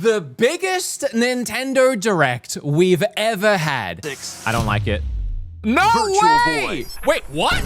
The biggest Nintendo Direct we've ever had. I don't like it. No way! Wait, what?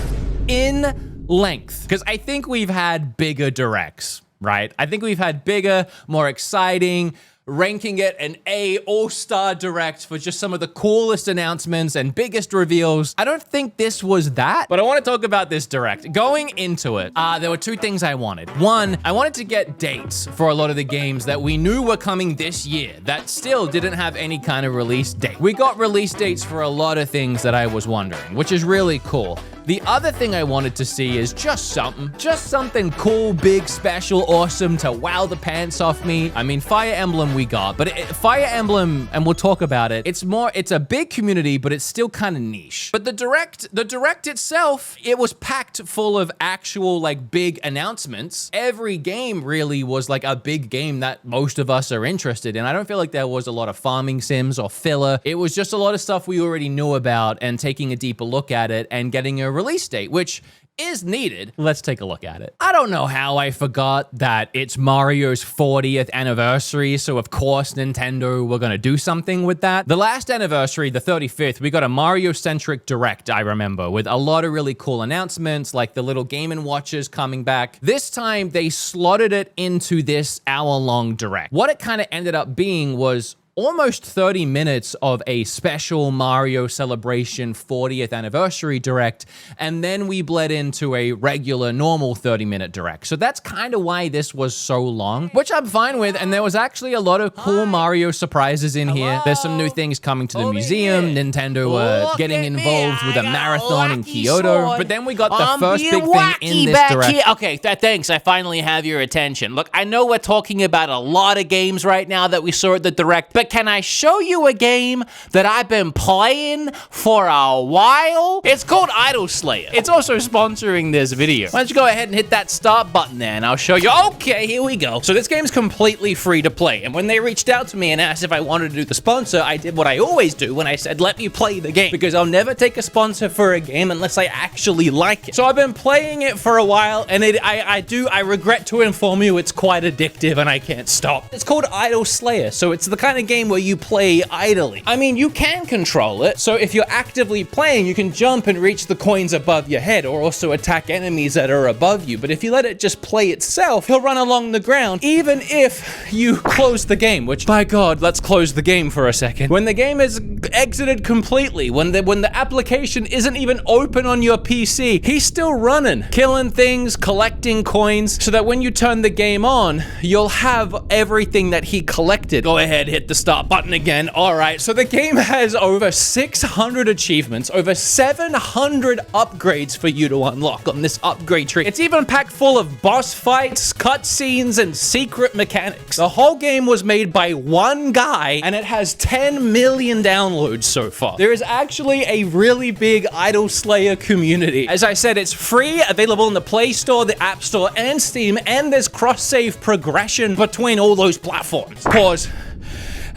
In length. Because I think we've had bigger Directs, right? I think we've had bigger, more exciting, ranking it an A all-star Direct for just some of the coolest announcements and biggest reveals. I don't think this was that, but I want to talk about this Direct. Going into it, there were two things I wanted. One, I wanted to get dates for a lot of the games that we knew were coming this year that still didn't have any kind of release date. We got release dates for a lot of things that I was wondering, which is really cool. The other thing I wanted to see is just something cool, big, special, awesome to wow the pants off me. I mean, Fire Emblem we got, but Fire Emblem, and we'll talk about it, it's a big community, but it's still kind of niche. But the Direct itself, it was packed full of actual like big announcements. Every game really was like a big game that most of us are interested in. I don't feel like there was a lot of farming sims or filler. It was just a lot of stuff we already knew about and taking a deeper look at it and getting a release date, which is needed. Let's take a look at it. I don't know how I forgot that it's Mario's 40th anniversary, so of course Nintendo were gonna do something with that. The last anniversary, the 35th, we got a Mario-centric Direct, I remember, with a lot of really cool announcements, like the little Game & Watches coming back. This time, they slotted it into this hour-long Direct. What it kind of ended up being was almost 30 minutes of a special Mario Celebration 40th anniversary Direct, and then we bled into a regular, normal 30-minute Direct. So that's kind of why this was so long, which I'm fine with, and there was actually a lot of cool Mario surprises in here. There's some new things coming to the museum, Nintendo getting involved with a marathon in Kyoto, but then we got the first big thing in this Direct. Okay, thanks, I finally have your attention. Look, I know we're talking about a lot of games right now that we saw at the Direct, but can I show you a game that I've been playing for a while? It's called Idol Slayer. It's also sponsoring this video. Why don't you go ahead and hit that start button there, and I'll show you. Okay, here we go. So this game's completely free to play, and when they reached out to me and asked if I wanted to do the sponsor, I did what I always do when I said, let me play the game, because I'll never take a sponsor for a game unless I actually like it. So I've been playing it for a while, and I regret to inform you it's quite addictive, and I can't stop. It's called Idol Slayer, so it's the kind of game where you play idly. I mean, you can control it, so if you're actively playing, you can jump and reach the coins above your head, or also attack enemies that are above you. But if you let it just play itself, he'll run along the ground, even if you close the game, which, by God, let's close the game for a second. When the game is exited completely, when the application isn't even open on your PC, he's still running, killing things, collecting coins, so that when you turn the game on, you'll have everything that he collected. Go ahead, hit the start button again. All right, so the game has over 600 achievements, over 700 upgrades for you to unlock on this upgrade tree. It's even packed full of boss fights, cutscenes, and secret mechanics. The whole game was made by one guy, and it has 10 million downloads so far. There is actually a really big Idol Slayer community. As I said, it's free, available in the Play Store, the App Store, and Steam, and there's cross-save progression between all those platforms. Pause.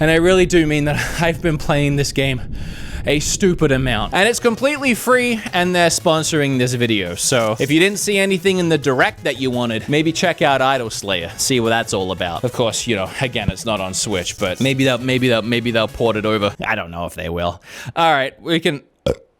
And I really do mean that I've been playing this game a stupid amount. And it's completely free, and they're sponsoring this video. So if you didn't see anything in the Direct that you wanted, maybe check out Idol Slayer, see what that's all about. Of course, you know, again, it's not on Switch, but maybe they'll port it over. I don't know if they will. All right, we can...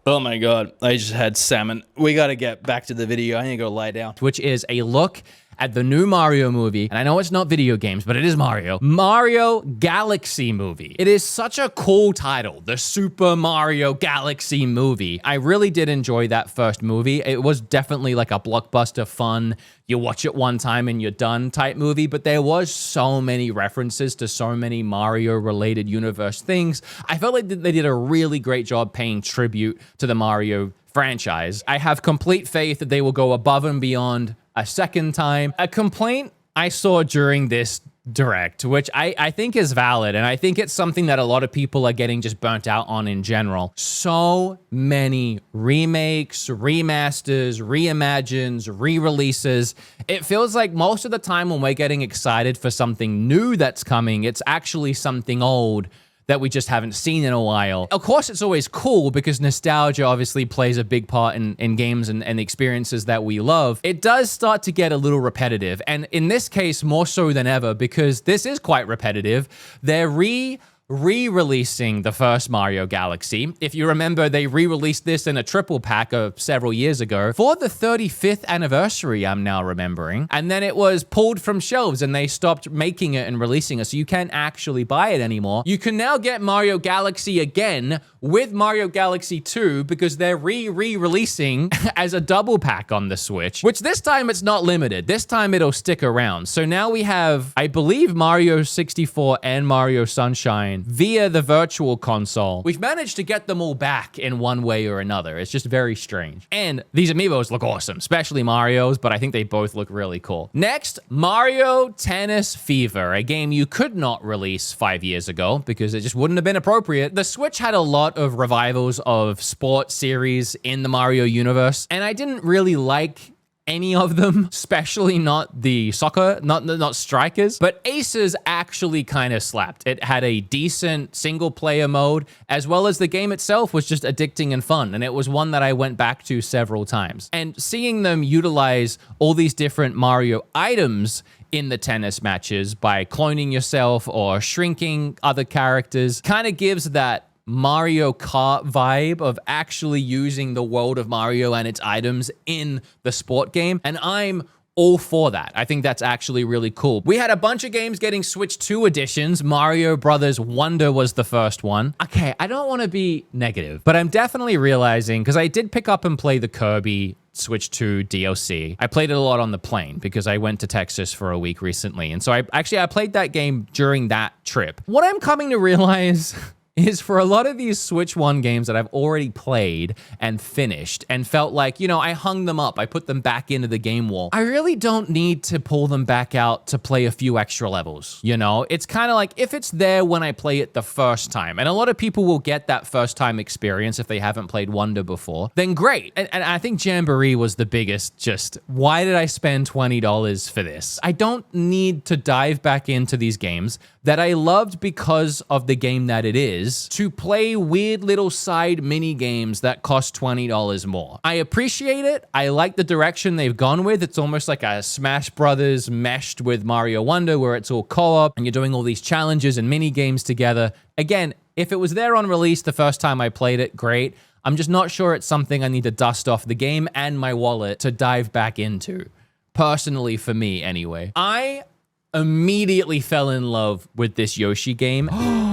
Oh my God, I just had salmon. We gotta get back to the video. I need to go lie down. Which is a look at the new Mario movie, and I know it's not video games, but it is Mario Galaxy movie. It is such a cool title, the Super Mario Galaxy movie. I really did enjoy that first movie. It was definitely like a blockbuster fun, you watch it one time and you're done type movie, but there was so many references to so many Mario-related universe things. I felt like they did a really great job paying tribute to the Mario franchise. I have complete faith that they will go above and beyond a second time. A complaint I saw during this Direct, which I think is valid, and I think it's something that a lot of people are getting just burnt out on in general. So many remakes, remasters, reimagines, re-releases. It feels like most of the time when we're getting excited for something new that's coming, it's actually something old that we just haven't seen in a while. Of course, it's always cool because nostalgia obviously plays a big part in games and the experiences that we love. It does start to get a little repetitive. And in this case, more so than ever, because this is quite repetitive. They're re-releasing the first Mario Galaxy. If you remember, they re-released this in a triple pack of several years ago for the 35th anniversary, I'm now remembering. And then it was pulled from shelves and they stopped making it and releasing it, so you can't actually buy it anymore. You can now get Mario Galaxy again with Mario Galaxy 2 because they're re-releasing as a double pack on the Switch, which this time it's not limited. This time it'll stick around. So now we have, I believe, Mario 64 and Mario Sunshine via the Virtual Console. We've managed to get them all back in one way or another. It's just very strange. And these amiibos look awesome, especially Mario's, but I think they both look really cool. Next, Mario Tennis Fever, a game you could not release 5 years ago because it just wouldn't have been appropriate. The Switch had a lot of revivals of sports series in the Mario universe, and I didn't really like any of them, especially not the soccer, not strikers, but Aces actually kind of slapped. It had a decent single player mode, as well as the game itself was just addicting and fun. And it was one that I went back to several times. And seeing them utilize all these different Mario items in the tennis matches by cloning yourself or shrinking other characters kind of gives that Mario Kart vibe of actually using the world of Mario and its items in the sport game. And I'm all for that. I think that's actually really cool. We had a bunch of games getting Switch 2 editions. Mario Brothers Wonder was the first one. Okay, I don't want to be negative, but I'm definitely realizing, because I did pick up and play the Kirby Switch 2 DLC. I played it a lot on the plane because I went to Texas for a week recently. And so I played that game during that trip. What I'm coming to realize is for a lot of these Switch 1 games that I've already played and finished and felt like, you know, I hung them up, I put them back into the game wall. I really don't need to pull them back out to play a few extra levels, you know? It's kind of like if it's there when I play it the first time, and a lot of people will get that first time experience if they haven't played Wonder before, then great. And I think Jamboree was the biggest just, why did I spend $20 for this? I don't need to dive back into these games that I loved because of the game that it is, to play weird little side mini games that cost $20 more. I appreciate it. I like the direction they've gone with. It's almost like a Smash Brothers meshed with Mario Wonder, where it's all co-op and you're doing all these challenges and mini games together. Again, if it was there on release the first time I played it, great. I'm just not sure it's something I need to dust off the game and my wallet to dive back into. Personally, for me anyway. I immediately fell in love with this Yoshi game.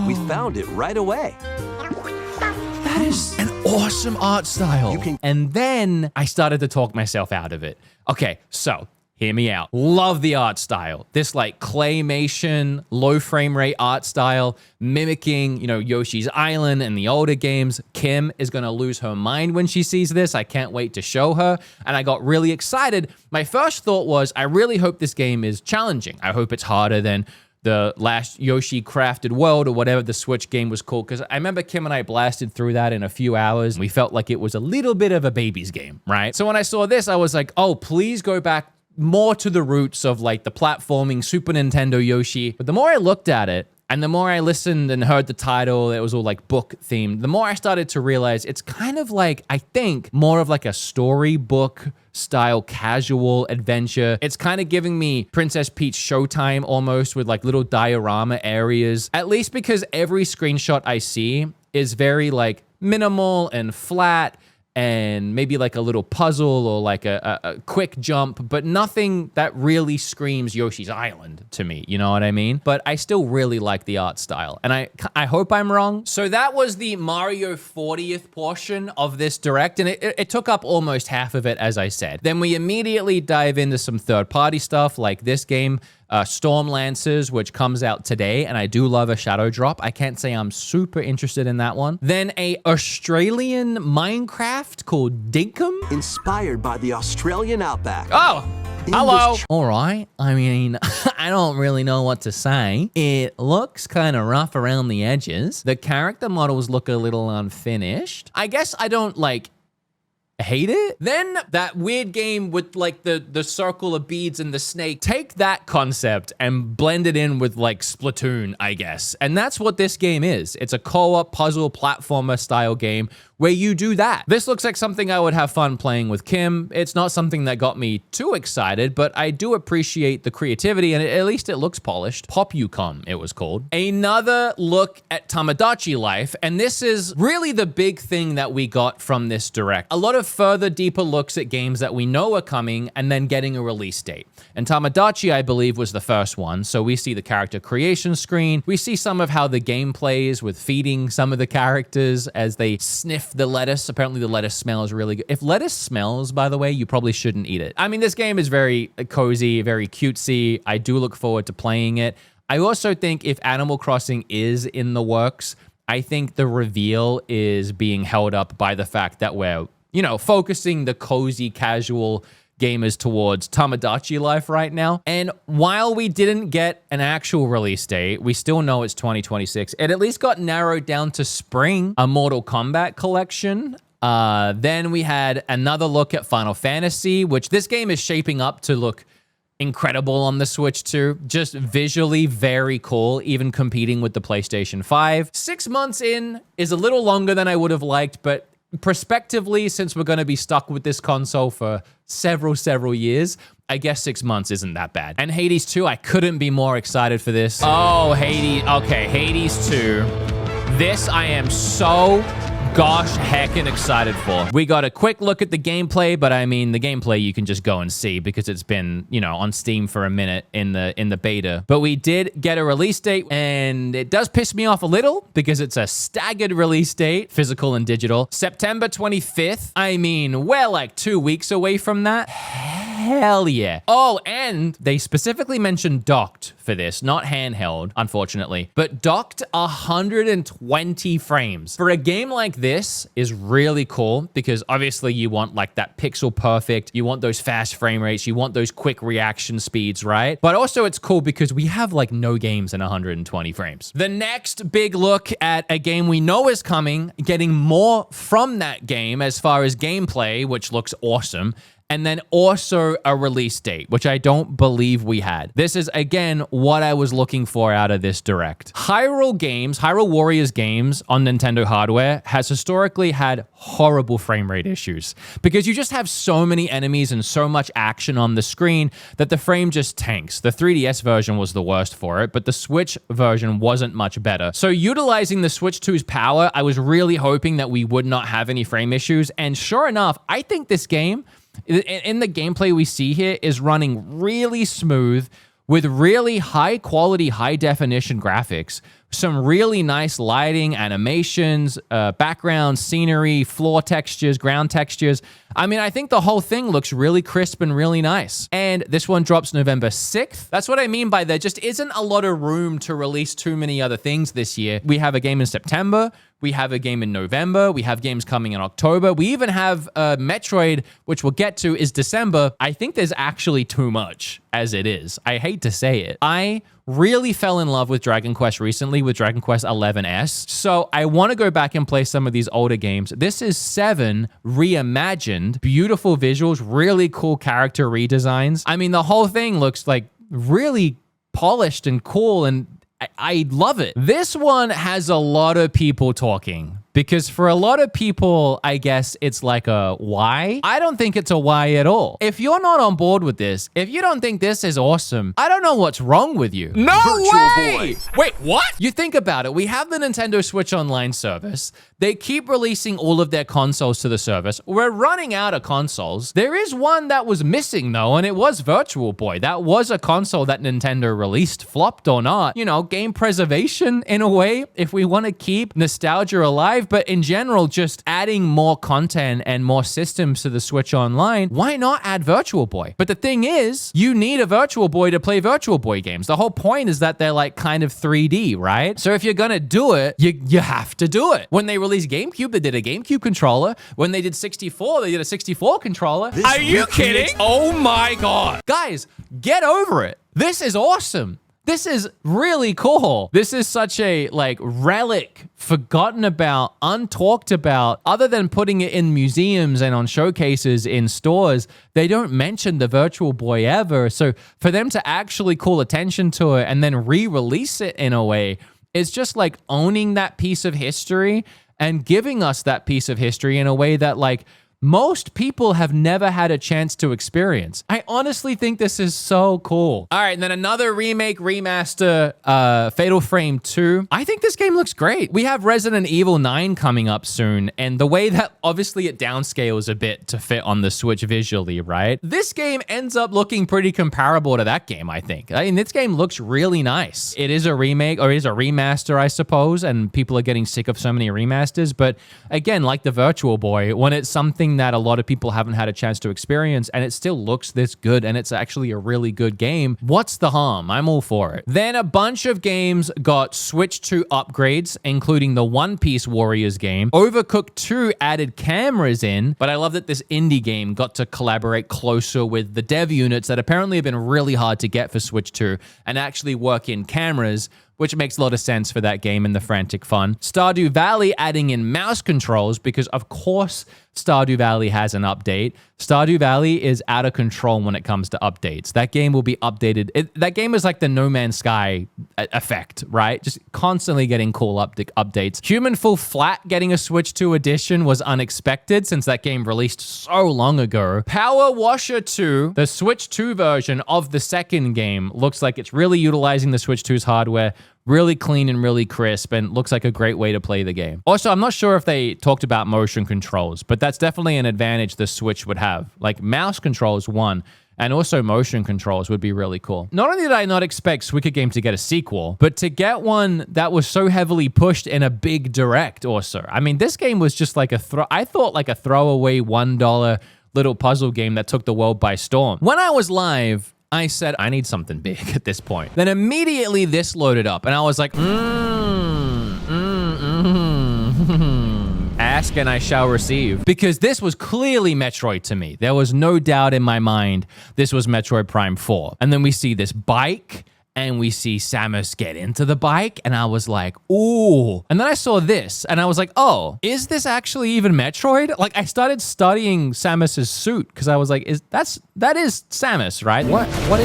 We found it right away. That is an awesome art style. And then I started to talk myself out of it. Okay, so hear me out. Love the art style. This like claymation, low frame rate art style, mimicking, you know, Yoshi's Island and the older games. Kim is gonna lose her mind when she sees this. I can't wait to show her. And I got really excited. My first thought was, I really hope this game is challenging. I hope it's harder than the last Yoshi Crafted World or whatever the Switch game was called, because I remember Kim and I blasted through that in a few hours. And we felt like it was a little bit of a baby's game, right? So when I saw this, I was like, oh, please go back more to the roots of like the platforming Super Nintendo Yoshi. But the more I looked at it, and the more I listened and heard the title, it was all like book themed, the more I started to realize it's kind of like, I think, more of like a storybook style casual adventure. It's kind of giving me Princess Peach Showtime almost, with like little diorama areas, at least because every screenshot I see is very like minimal and flat, and maybe like a little puzzle or like a quick jump, but nothing that really screams Yoshi's Island to me, you know what I mean? But I still really like the art style, and I hope I'm wrong. So that was the Mario 40th portion of this Direct, and it took up almost half of it, as I said. Then we immediately dive into some third-party stuff, like this game, Storm Lancers, which comes out today, and I do love a shadow drop. I can't say I'm super interested in that one. Then a Australian Minecraft called Dinkum. Inspired by the Australian outback. Oh, hello. All right. I mean, I don't really know what to say. It looks kind of rough around the edges. The character models look a little unfinished. I guess I don't like hate it. Then that weird game with like the circle of beads and the snake, take that concept and blend it in with like Splatoon, I guess. And that's what this game is. It's a co-op puzzle platformer style game where you do that. This looks like something I would have fun playing with Kim. It's not something that got me too excited, but I do appreciate the creativity, and at least it looks polished. Popucom, it was called. Another look at Tamagotchi life, and this is really the big thing that we got from this direct. A lot of further, deeper looks at games that we know are coming and then getting a release date. And Tamagotchi, I believe, was the first one. So we see the character creation screen. We see some of how the game plays with feeding some of the characters as they sniff the lettuce. Apparently the lettuce smells really good. If lettuce smells, by the way, you probably shouldn't eat it. I mean, this game is very cozy, very cutesy. I do look forward to playing it. I also think if Animal Crossing is in the works, I think the reveal is being held up by the fact that we're, you know, focusing the cozy, casual gamers towards Tamagotchi life right now. And while we didn't get an actual release date, we still know it's 2026. It at least got narrowed down to spring, a Mortal Kombat collection. Then we had another look at Final Fantasy, which this game is shaping up to look incredible on the Switch too. Just visually very cool, even competing with the PlayStation 5. 6 months in is a little longer than I would have liked, but prospectively, since we're going to be stuck with this console for several years, I guess 6 months isn't that bad. And Hades 2, I couldn't be more excited for this. Oh, Hades. Okay, Hades 2. This I am so gosh heckin' excited for. We got a quick look at the gameplay, but I mean, the gameplay you can just go and see because it's been, you know, on Steam for a minute in the beta. But we did get a release date, and it does piss me off a little because it's a staggered release date, physical and digital. September 25th. I mean, we're like 2 weeks away from that. Hell yeah. Oh, and they specifically mentioned docked for this, not handheld, unfortunately, but docked 120 frames. For a game like this is really cool because obviously you want like that pixel perfect, you want those fast frame rates, you want those quick reaction speeds, right? But also it's cool because we have like no games in 120 frames. The next big look at a game we know is coming, getting more from that game as far as gameplay, which looks awesome. And then also a release date, which I don't believe we had. This is, again, what I was looking for out of this direct. Hyrule Warriors games on Nintendo hardware has historically had horrible frame rate issues because you just have so many enemies and so much action on the screen that the frame just tanks. The 3DS version was the worst for it, but the Switch version wasn't much better. So utilizing the Switch 2's power, I was really hoping that we would not have any frame issues. And sure enough, I think this game, in the gameplay we see here, is running really smooth with really high quality, high definition graphics, some really nice lighting, animations, background, scenery, floor textures, ground textures. I mean, I think the whole thing looks really crisp and really nice. And this one drops November 6th. That's what I mean by there just isn't a lot of room to release too many other things this year. We have a game in September. We have a game in November. We have games coming in October. We even have Metroid, which we'll get to, is December. I think there's actually too much as it is. I hate to say it. I really fell in love with Dragon Quest recently with Dragon Quest 11S. So I want to go back and play some of these older games. This is 7 reimagined, beautiful visuals, really cool character redesigns. I mean, the whole thing looks like really polished and cool, and I love it. This one has a lot of people talking because for a lot of people, I guess it's like a why. I don't think it's a why at all. If you're not on board with this, if you don't think this is awesome, I don't know what's wrong with you. No way! Wait, what? You think about it. We have the Nintendo Switch Online service. They keep releasing all of their consoles to the service. We're running out of consoles. There is one that was missing though, and it was Virtual Boy. That was a console that Nintendo released, flopped or not. You know, game preservation in a way, if we want to keep nostalgia alive. But in general, just adding more content and more systems to the Switch Online, why not add Virtual Boy? But the thing is, you need a Virtual Boy to play Virtual Boy games. The whole point is that they're like kind of 3D, right? So if you're gonna do it, you have to do it. When they released GameCube, they did a GameCube controller. When they did 64, they did a 64 controller. Are you kidding? Oh my God. Guys, get over it. This is awesome. This is really cool. This is such a like relic, forgotten about, untalked about. Other than putting it in museums and on showcases in stores, they don't mention the Virtual Boy ever. So for them to actually call attention to it and then re-release it in a way, it's just like owning that piece of history and giving us that piece of history in a way that like most people have never had a chance to experience. I honestly think this is so cool. All right, and then another remake, remaster, Fatal Frame 2. I think this game looks great. We have Resident Evil 9 coming up soon, and the way that obviously it downscales a bit to fit on the Switch visually, right? This game ends up looking pretty comparable to that game, I think. I mean, this game looks really nice. It is a remake, or it is a remaster, I suppose, and people are getting sick of so many remasters, but again, like the Virtual Boy, when it's something that a lot of people haven't had a chance to experience and it still looks this good and it's actually a really good game, what's the harm? I'm all for it. Then a bunch of games got Switch 2 upgrades, including the One Piece Warriors game. Overcooked 2 added cameras in, but I love that this indie game got to collaborate closer with the dev units that apparently have been really hard to get for Switch 2 and actually work in cameras, which makes a lot of sense for that game and the frantic fun. Stardew Valley adding in mouse controls because, of course, Stardew Valley has an update. Stardew Valley is out of control when it comes to updates. That game will be updated. That game is like the No Man's Sky effect, right? Just constantly getting cool updates. Human Fall Flat getting a Switch 2 edition was unexpected since that game released so long ago. Power Washer 2, the Switch 2 version of the second game, looks like it's really utilizing the Switch 2's hardware. Really clean and really crisp, and looks like a great way to play the game. Also, I'm not sure if they talked about motion controls, but that's definitely an advantage the Switch would have. Like mouse controls, one, and also motion controls would be really cool. Not only did I not expect Suika Game to get a sequel, but to get one that was so heavily pushed in a big direct also. I mean, this game was just like I thought like a throwaway $1 little puzzle game that took the world by storm. When I was live, I said, I need something big at this point. Then immediately this loaded up and I was like, ask and I shall receive. Because this was clearly Metroid to me. There was no doubt in my mind this was Metroid Prime 4. And then we see this bike and we see Samus get into the bike, and I was like, ooh. And then I saw this, and I was like, oh, is this actually even Metroid? Like, I started studying Samus's suit, because I was like, that is Samus, right? What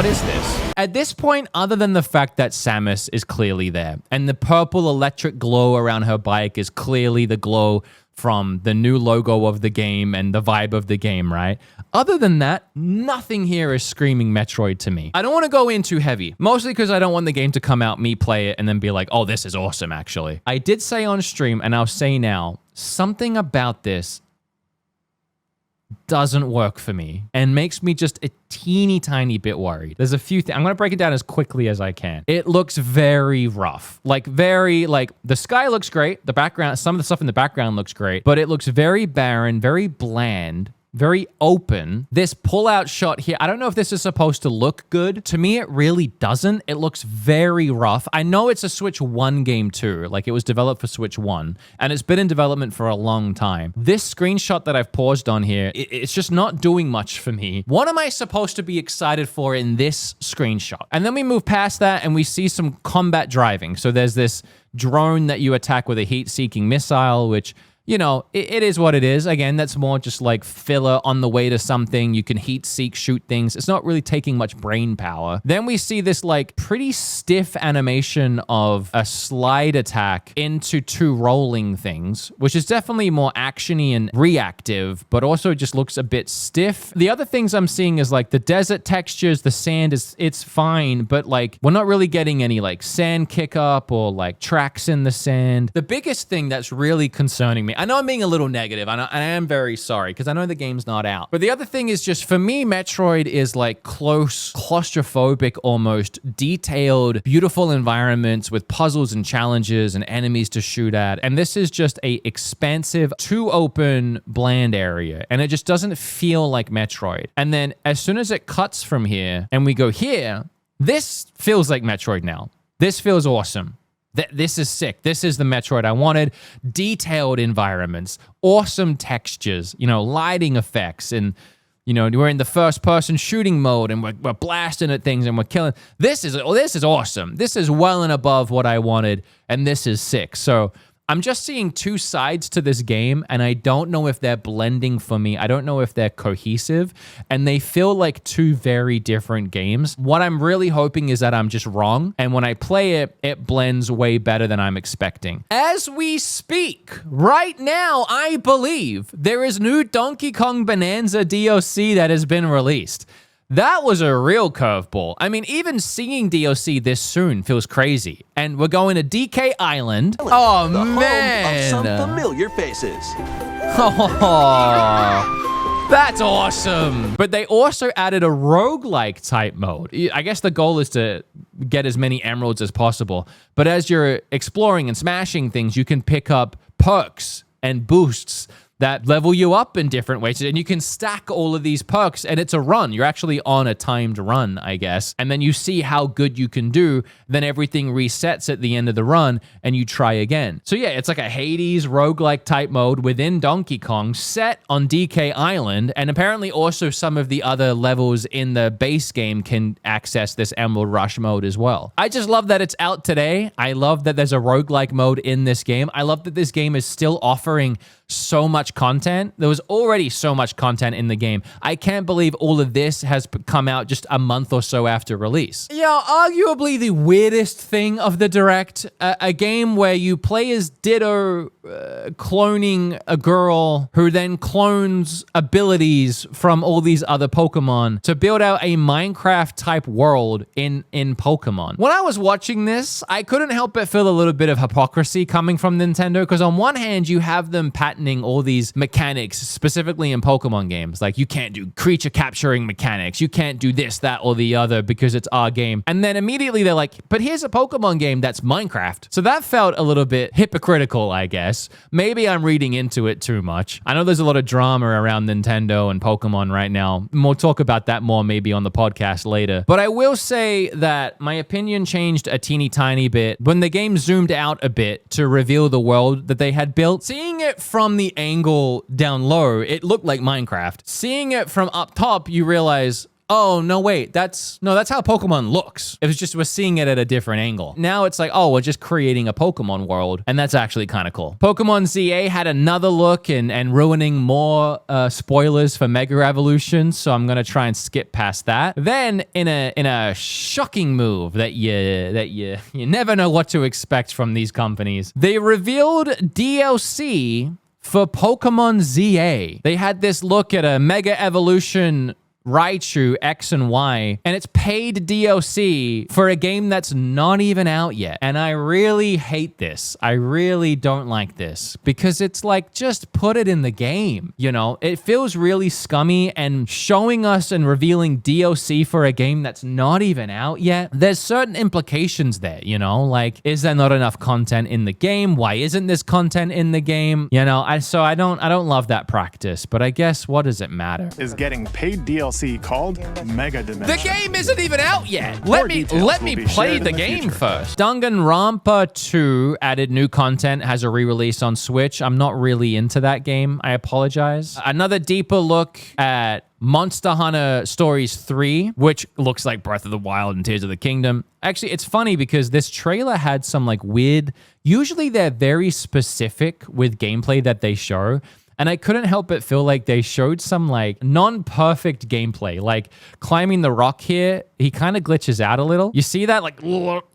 is this? At this point, other than the fact that Samus is clearly there, and the purple electric glow around her bike is clearly the glow from the new logo of the game and the vibe of the game, right? Other than that, nothing here is screaming Metroid to me. I don't want to go in too heavy, mostly because I don't want the game to come out, me play it, and then be like, oh, this is awesome, actually. I did say on stream, and I'll say now, something about this doesn't work for me and makes me just a teeny tiny bit worried. There's a few things. I'm going to break it down as quickly as I can. It looks very rough. Like the sky looks great. The background, some of the stuff in the background looks great, but it looks very barren, very bland, very open. This pull-out shot here, I don't know if this is supposed to look good. To me, it really doesn't. It looks very rough. I know it's a Switch 1 game too. Like, it was developed for Switch 1, and it's been in development for a long time. This screenshot that I've paused on here, it's just not doing much for me. What am I supposed to be excited for in this screenshot? And then we move past that, and we see some combat driving. So there's this drone that you attack with a heat-seeking missile, which, you know, it is what it is. Again, that's more just like filler on the way to something. You can heat seek, shoot things. It's not really taking much brain power. Then we see this like pretty stiff animation of a slide attack into two rolling things, which is definitely more actiony and reactive, but also just looks a bit stiff. The other things I'm seeing is like the desert textures, the sand it's fine, but like we're not really getting any like sand kick up or like tracks in the sand. The biggest thing that's really concerning me, I know I'm being a little negative, and I am very sorry, because I know the game's not out. But the other thing is just, for me, Metroid is like close, claustrophobic almost, detailed, beautiful environments with puzzles and challenges and enemies to shoot at. And this is just a expansive, too open, bland area. And it just doesn't feel like Metroid. And then as soon as it cuts from here and we go here, this feels like Metroid now. This feels awesome. This is sick. This is the Metroid I wanted. Detailed environments, awesome textures, you know, lighting effects, and, you know, we're in the first person shooting mode and we're blasting at things and we're killing. This is awesome. This is well and above what I wanted, and this is sick. So I'm just seeing two sides to this game, and I don't know if they're blending for me. I don't know if they're cohesive, and they feel like two very different games. What I'm really hoping is that I'm just wrong, and when I play it, it blends way better than I'm expecting. As we speak, right now, I believe there is new Donkey Kong Bonanza DLC that has been released. That was a real curveball. I mean, even seeing DLC this soon feels crazy. And we're going to DK Island. Oh, The man. home of some familiar faces. Oh, that's awesome. But they also added a roguelike type mode. I guess the goal is to get as many emeralds as possible. But as you're exploring and smashing things, you can pick up perks and boosts that level you up in different ways. And you can stack all of these perks, and it's a run. You're actually on a timed run, I guess. And then you see how good you can do. Then everything resets at the end of the run, and you try again. So yeah, it's like a Hades roguelike type mode within Donkey Kong set on DK Island. And apparently also some of the other levels in the base game can access this Emerald Rush mode as well. I just love that it's out today. I love that there's a roguelike mode in this game. I love that this game is still offering so much content. There was already so much content in the game. I can't believe all of this has come out just a month or so after release. Yeah, arguably the weirdest thing of the Direct, a game where you play as Ditto cloning a girl who then clones abilities from all these other Pokemon to build out a Minecraft type world in Pokemon. When I was watching this, I couldn't help but feel a little bit of hypocrisy coming from Nintendo, because on one hand, you have them patenting all these mechanics, specifically in Pokemon games. Like, you can't do creature capturing mechanics. You can't do this, that, or the other because it's our game. And then immediately they're like, but here's a Pokemon game that's Minecraft. So that felt a little bit hypocritical, I guess. Maybe I'm reading into it too much. I know there's a lot of drama around Nintendo and Pokemon right now. We'll talk about that more maybe on the podcast later. But I will say that my opinion changed a teeny tiny bit when the game zoomed out a bit to reveal the world that they had built. Seeing it from the angle down low, it looked like Minecraft. Seeing it from up top, you realize, oh, no, wait, that's how Pokemon looks. It was just, we're seeing it at a different angle. Now it's like, oh, we're just creating a Pokemon world, and that's actually kind of cool. Pokemon ZA had another look and ruining more spoilers for Mega Evolution, so I'm gonna try and skip past that. Then, in a shocking move that you never know what to expect from these companies, they revealed DLC for Pokemon ZA. They had this look at a Mega Evolution Raichu X and Y, and it's paid DLC for a game that's not even out yet. And I really hate this. I really don't like this, because it's like, just put it in the game. You know, it feels really scummy, and showing us and revealing DLC for a game that's not even out yet, there's certain implications there, you know, like, is there not enough content in the game? Why isn't this content in the game? You know, I don't love that practice, but I guess what does it matter? Is getting paid DLC called Mega Dimension. The game isn't even out yet. Let me play the game first. Danganronpa 2 added new content, has a re-release on Switch. I'm not really into that game. I apologize. Another deeper look at Monster Hunter Stories 3, which looks like Breath of the Wild and Tears of the Kingdom. Actually, it's funny because this trailer had some like weird, usually they're very specific with gameplay that they show. And I couldn't help but feel like they showed some like non-perfect gameplay. Like climbing the rock here, he kind of glitches out a little. You see that like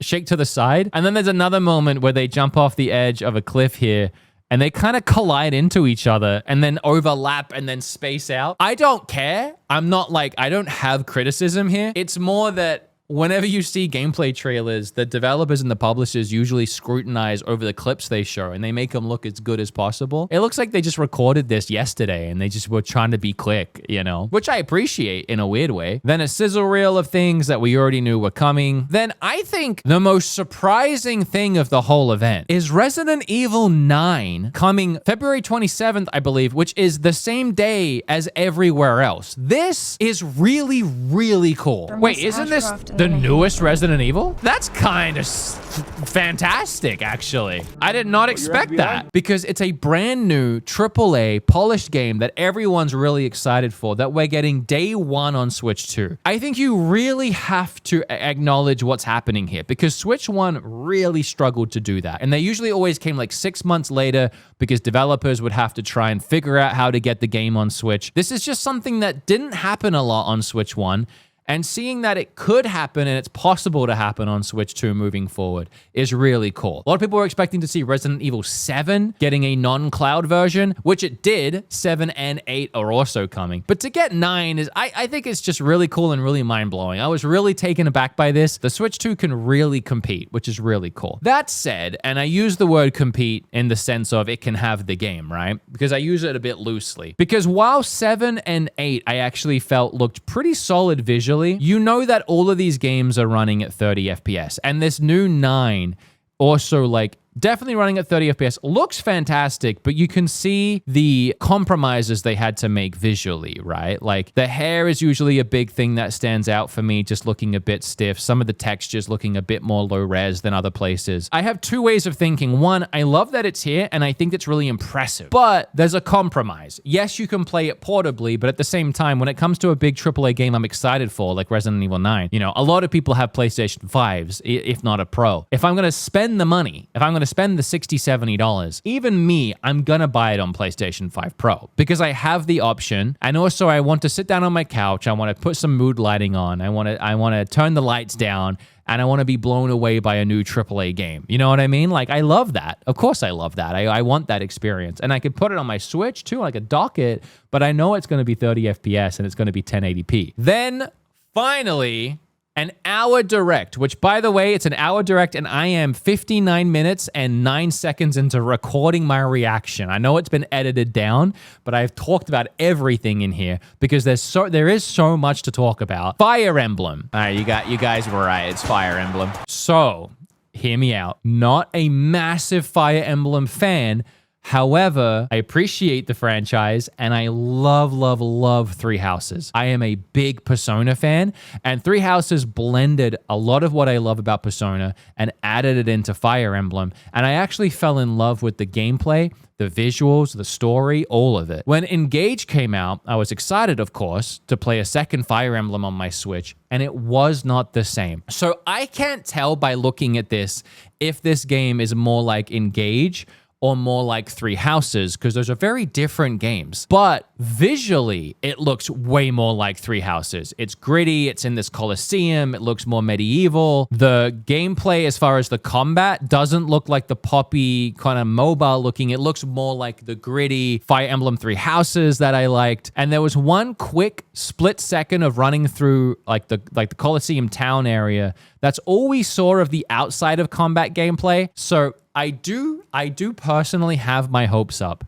shake to the side? And then there's another moment where they jump off the edge of a cliff here and they kind of collide into each other and then overlap and then space out. I don't care. I'm not like, I don't have criticism here. It's more that whenever you see gameplay trailers, the developers and the publishers usually scrutinize over the clips they show and they make them look as good as possible. It looks like they just recorded this yesterday and they just were trying to be quick, you know, which I appreciate in a weird way. Then a sizzle reel of things that we already knew were coming. Then I think the most surprising thing of the whole event is Resident Evil 9 coming February 27th, I believe, which is the same day as everywhere else. This is really, really cool. Wait, isn't this The newest Resident Evil? That's kind of fantastic, actually. I did not expect that because it's a brand new AAA polished game that everyone's really excited for, that we're getting day one on Switch 2. I think you really have to acknowledge what's happening here because Switch 1 really struggled to do that. And they usually always came like 6 months later because developers would have to try and figure out how to get the game on Switch. This is just something that didn't happen a lot on Switch 1. And seeing that it could happen and it's possible to happen on Switch 2 moving forward is really cool. A lot of people were expecting to see Resident Evil 7 getting a non-cloud version, which it did. 7 and 8 are also coming. But to get 9 is, I think it's just really cool and really mind-blowing. I was really taken aback by this. The Switch 2 can really compete, which is really cool. That said, and I use the word compete in the sense of it can have the game, right? Because I use it a bit loosely. Because while 7 and 8 I actually felt looked pretty solid visually, you know that all of these games are running at 30 FPS. And this new 9 also like definitely running at 30 FPS looks fantastic, but you can see the compromises they had to make visually, right? Like the hair is usually a big thing that stands out for me, just looking a bit stiff. Some of the textures looking a bit more low res than other places. I have two ways of thinking. One, I love that it's here and I think it's really impressive, but there's a compromise. Yes, you can play it portably, but at the same time, when it comes to a big AAA game I'm excited for, like Resident Evil 9, you know, a lot of people have PlayStation 5s, if not a Pro. If I'm going to spend the money, if I'm going to spend the $60, $70, even me, I'm gonna buy it on PlayStation 5 Pro because I have the option. And also I want to sit down on my couch. I want to put some mood lighting on. I want to turn the lights down and I want to be blown away by a new AAA game. You know what I mean? Like, I love that. Of course I love that. I want that experience. And I could put it on my Switch too, like a docket, but I know it's going to be 30 FPS and it's going to be 1080p. Then finally, an hour direct, which by the way, it's an hour direct and I am 59 minutes and 9 seconds into recording my reaction. I know it's been edited down, but I've talked about everything in here because there is so much to talk about. Fire Emblem. All right, you guys were right. It's Fire Emblem. So, hear me out. Not a massive Fire Emblem fan. However, I appreciate the franchise and I love Three Houses. I am a big Persona fan and Three Houses blended a lot of what I love about Persona and added it into Fire Emblem. And I actually fell in love with the gameplay, the visuals, the story, all of it. When Engage came out, I was excited, of course, to play a second Fire Emblem on my Switch, and it was not the same. So I can't tell by looking at this if this game is more like Engage or more like Three Houses, because those are very different games. But visually, it looks way more like Three Houses. It's gritty, it's in this Colosseum, it looks more medieval. The gameplay, as far as the combat, doesn't look like the poppy, kind of mobile looking. It looks more like the gritty Fire Emblem Three Houses that I liked. And there was one quick split second of running through like the Colosseum town area. That's all we saw of the outside of combat gameplay. So I do personally have my hopes up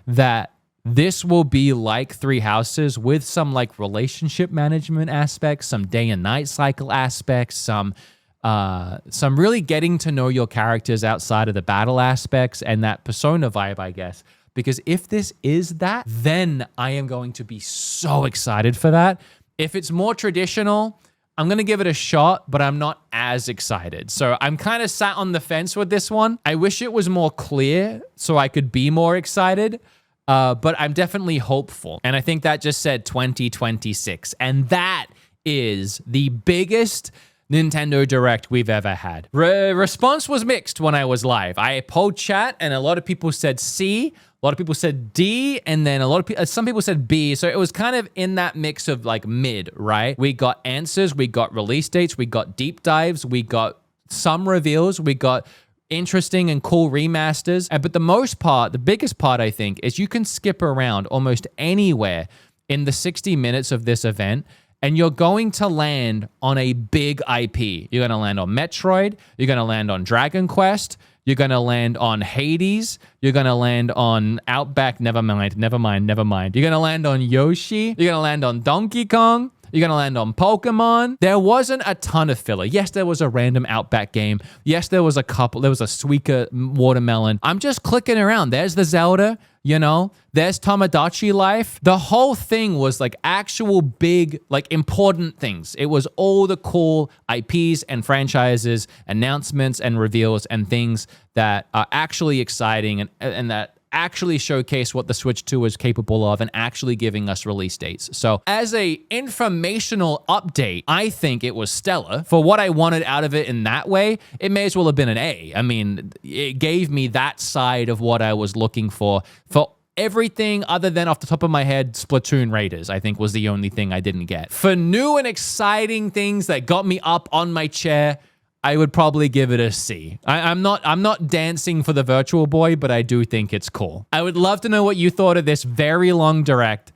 that this will be like Three Houses with some like relationship management aspects, some day and night cycle aspects, some really getting to know your characters outside of the battle aspects and that Persona vibe, I guess. Because if this is that, then I am going to be so excited for that. If it's more traditional, I'm going to give it a shot, but I'm not as excited. So I'm kind of sat on the fence with this one. I wish it was more clear so I could be more excited, but I'm definitely hopeful. And I think that just said 2026. And that is the biggest Nintendo Direct we've ever had. Response was mixed when I was live. I polled chat and a lot of people said C, a lot of people said D, and then some people said B. So it was kind of in that mix of like mid, right? We got answers, we got release dates, we got deep dives, we got some reveals, we got interesting and cool remasters. But the biggest part, I think, is you can skip around almost anywhere in the 60 minutes of this event and you're going to land on a big IP. You're going to land on Metroid. You're going to land on Dragon Quest. You're going to land on Hades. You're going to land on Outback. Never mind. You're going to land on Yoshi. You're going to land on Donkey Kong. You're going to land on Pokemon. There wasn't a ton of filler. Yes, there was a random Outback game. Yes, there was a couple. There was a Suika watermelon. I'm just clicking around. There's the Zelda, you know. There's Tamagotchi Life. The whole thing was like actual big, like important things. It was all the cool IPs and franchises, announcements and reveals and things that are actually exciting and that actually showcase what the Switch 2 is capable of and actually giving us release dates. So as a informational update, I think it was stellar. For what I wanted out of it in that way, it may as well have been an A. I mean, it gave me that side of what I was looking for. For everything other than off the top of my head, Splatoon Raiders, I think was the only thing I didn't get. For new and exciting things that got me up on my chair, I would probably give it a C. I'm not dancing for the Virtual Boy, but I do think it's cool. I would love to know what you thought of this very long direct.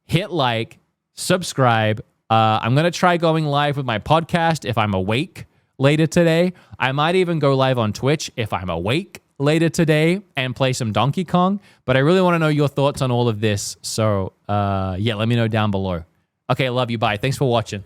Hit like, subscribe. I'm going to try going live with my podcast if I'm awake later today. I might even go live on Twitch if I'm awake later today and play some Donkey Kong. But I really want to know your thoughts on all of this. So yeah, let me know down below. Okay, love you. Bye. Thanks for watching.